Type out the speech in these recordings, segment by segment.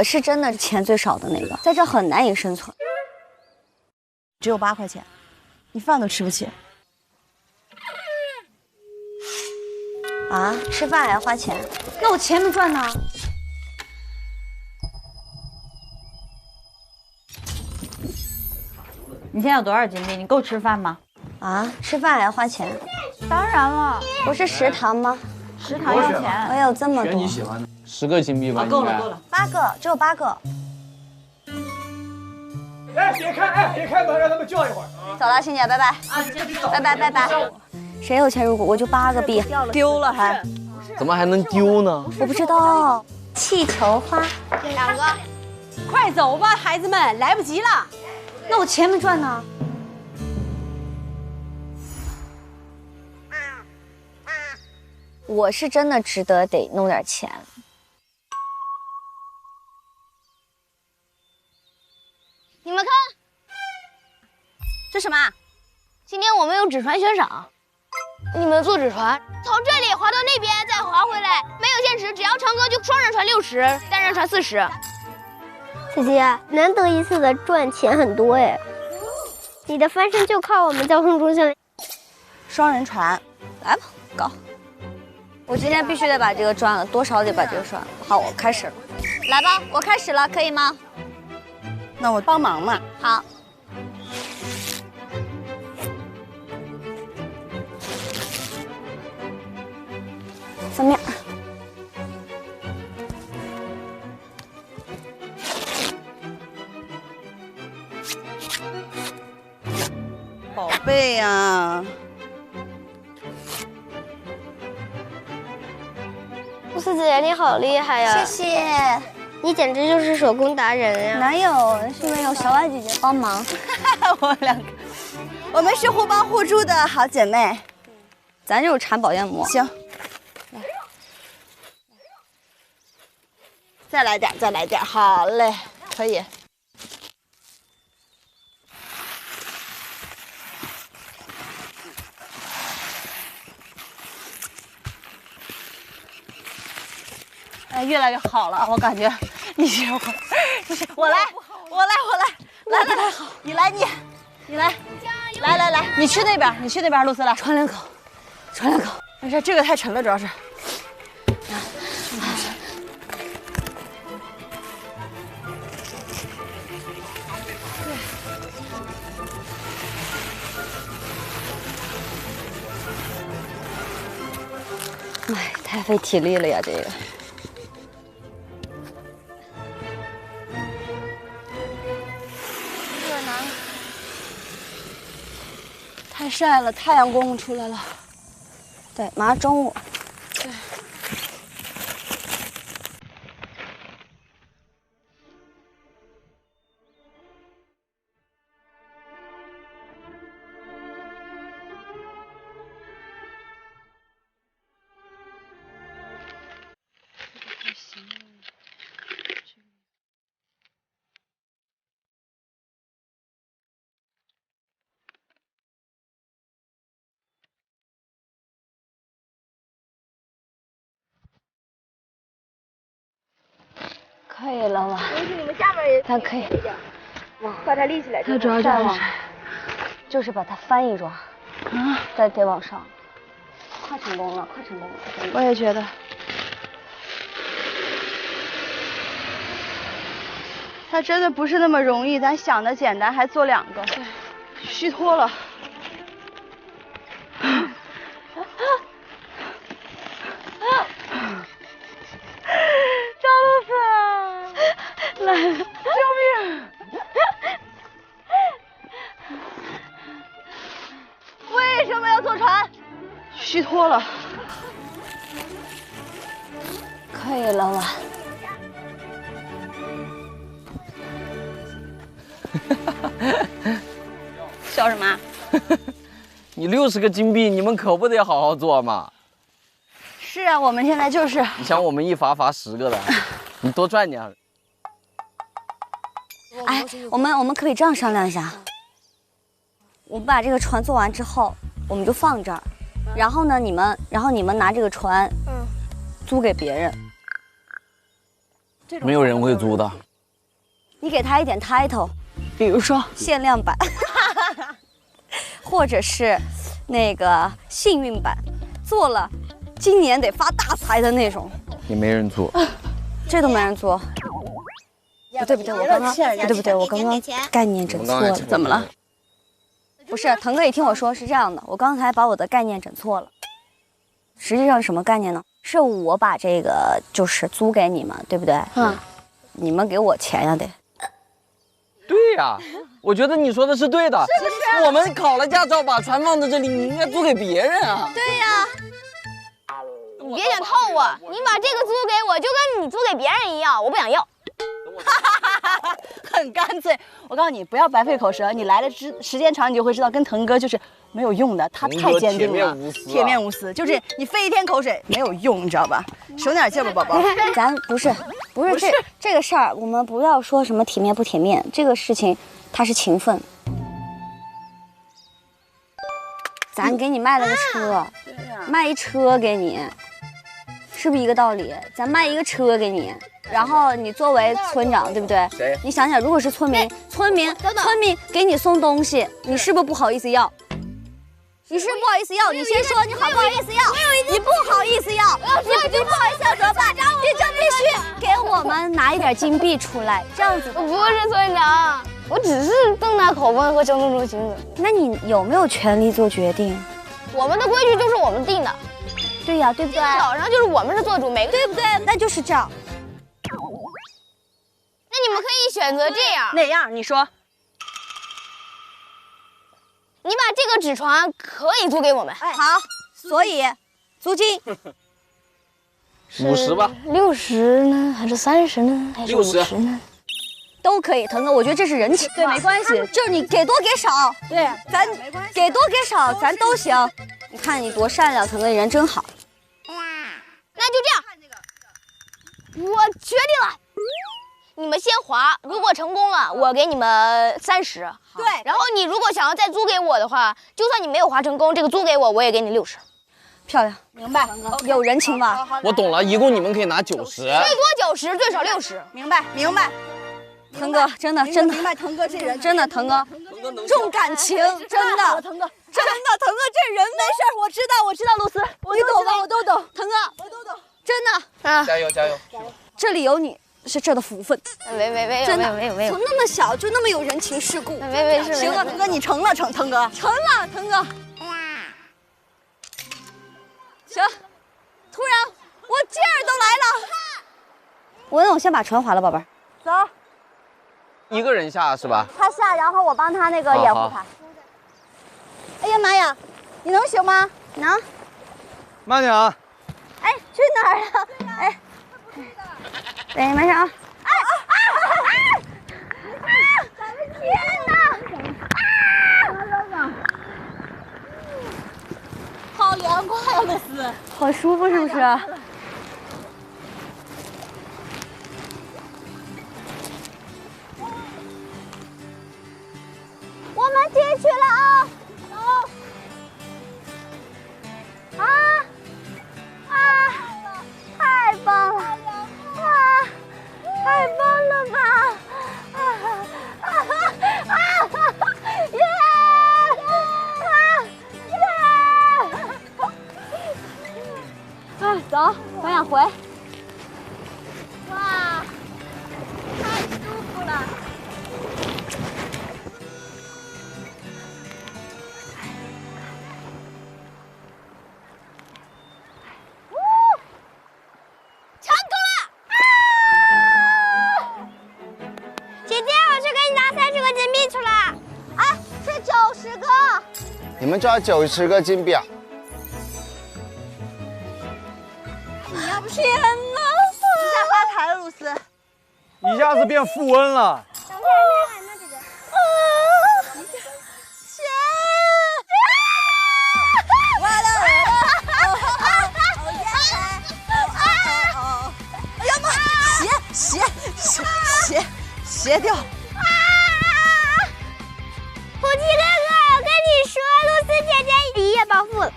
我是真的钱最少的那个，在这很难以生存。只有8块钱，你饭都吃不起。啊，吃饭还要花钱？那我钱没赚呢？你现在有多少金币？你够吃饭吗？啊，吃饭还要花钱？当然了，不是食堂吗？食堂要钱。我有这么多。选你喜欢的，10个金币吧。够了够了。 8个，只有8个。哎，别开门，让他们叫一会儿。走了，欣姐，拜拜。啊，你先别走。拜拜拜拜。谁有钱入股？我就8个币，丢了还？怎么还能丢呢？我不知道。气球花2个。快走吧，孩子们，来不及了。那我钱没赚呢。我是真的值得得弄点钱。你们看，这什么？今天我们有纸船悬赏，你们坐纸船从这里划到那边，再划回来，没有限时，只要乘客就双人船60，单人船40。姐姐，难得一次的赚钱很多哎，你的翻身就靠我们交通中心。双人船，来吧，搞！我今天必须得把这个赚了，多少得把这个赚了。好，我开始了。来吧，我开始了，可以吗？那我帮忙嘛。好。翻面。宝贝呀，露丝姐姐你好厉害呀！谢谢。你简直就是手工达人呀！哪有？是因为有小婉姐姐帮忙。我们2个，我们是互帮互助的好姐妹。咱就是缠保鲜膜。行，再来点，再来点，好嘞，可以。哎，越来越好了，我感觉。你歇会儿，我来，来，太好，你来，你来，来，你去那边，露丝来，喘2口，喘2口。没事，这个太沉了，主要是。哎，太费体力了呀，这个。太晒了，太阳公公出来了。对，马上中午。对。可以了吧？你们下面也它可以，把它立起来。它主要就是把它翻一桩，再得往上。快成功了，快成功了！我也觉得。它真的不是那么容易，咱想的简单，还做2个，对，虚脱了。来，救命！为什么要坐船？虚脱了。可以了吧？笑什么？你60个金币，你们可不得好好做嘛？是啊，我们现在就是。你想我们一罚10个的，你多赚点。哎，我们可不可以这样商量一下？我们把这个船做完之后，我们就放这儿，然后呢，你们拿这个船，租给别人，没有人会租的。你给他一点 title， 比如说限量版，或者是那个幸运版，做了今年得发大财的那种，也没人租。这都没人做。不对，我刚刚不对，我刚刚概念整错了。怎么了？不是，腾哥，你听我说，是这样的，我刚才把我的概念整错了。实际上什么概念呢？是我把这个就是租给你们，对不对？你们给我钱呀得。对呀，我觉得你说的是对的。是不是？我们考了驾照，把船放在这里，你应该租给别人啊。对呀。你别想套我，你把这个租给我，就跟你租给别人一样，我不想要。很干脆。我告诉你，不要白费口舌。你来了时间长，你就会知道，跟腾哥就是没有用的。他太坚定了，铁面无私，就是你费一天口水没有用，你知道吧？省点劲吧，宝宝。咱不是这个事儿，我们不要说什么体面不体面，这个事情它是情分。咱给你卖了个车，卖一车给你，是不是一个道理？咱卖一个车给你。然后你作为村长，对不对？你想想，如果是村民给你送东西，你是不是不好意思要？你是不好意思要？你先说，你好不好意思要？你不好意思要，你不好意思要怎么办？你就必须给我们拿一点金币出来，这样子。我不是村长，我只是正大口风和交通中心的。那你有没有权利做决定？我们的规矩就是我们定的。对呀，对不对？早上就是我们是做主，每个对不对？那就是这样。那你们可以选择这样，哪样？你说。你把这个纸船可以租给我们。好，所以租金50吧，60呢，还是30呢，还是50呢？都可以，腾哥，我觉得这是人情，对，没关系，就是你给多给少，对，咱给多给少，咱都行。你看你多善良，腾哥人真好。那就这样，我决定了。你们先划，如果成功了，我给你们30。对，然后你如果想要再租给我的话，就算你没有划成功，这个租给我，我也给你60。漂亮，明白？有人情吧？我懂了，一共你们可以拿90，最多90，最少60。明白。腾哥，真的，明白。腾哥这人真的，腾哥重感情，真的，腾哥，真的，腾哥这人没事，我知道，露丝，你懂吧？我都懂，腾哥，我都懂，真的啊，加油加油！这里有你。是这的福分，没有，从那么小就那么有人情世故，没事。行了，腾哥，你成了，腾哥，成了，腾哥。行，突然我劲儿都来了。我先把船划了，宝贝儿。走。一个人下是吧？他下，然后我帮他那个掩护他。哎呀妈呀，你能行吗？能。慢点啊！哎，去哪儿了？哎。对，没事啊！天哪！好凉快啊，露丝，好舒服，是不是？我们进去了啊！太棒了！太棒了吧！耶！走，咱俩回。哇，太舒服了！成功了！姐姐，我去给你拿30个金币出来。哎，是90个。你们抓90个金币啊！天哪！一下发财了，露丝，一下子变富翁了。鞋掉。虎吉哥哥，我跟你说，露丝姐姐一夜暴富了。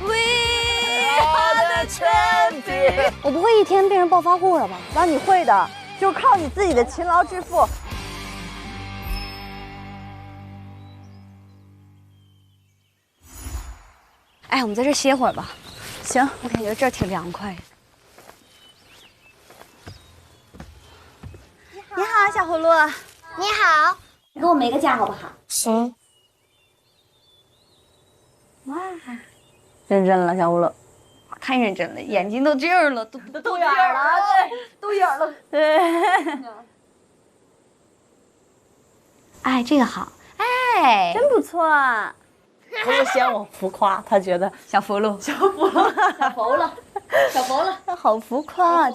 伟大的全体。我不会一天变成暴发户了吧？那你会的，就靠你自己的勤劳致富。哎，我们在这歇会儿吧。行，我感觉这儿挺凉快的。你好，小葫芦。你好，你给我没个价好不好？行。哇，认真了，小葫芦。太认真了，眼睛都这样了，都眼了，对，都眼了，对。哎，这个好，哎，真不错啊。葫芦嫌我浮夸，他觉得小葫芦，小葫芦，小佛了，小佛了，他好浮夸。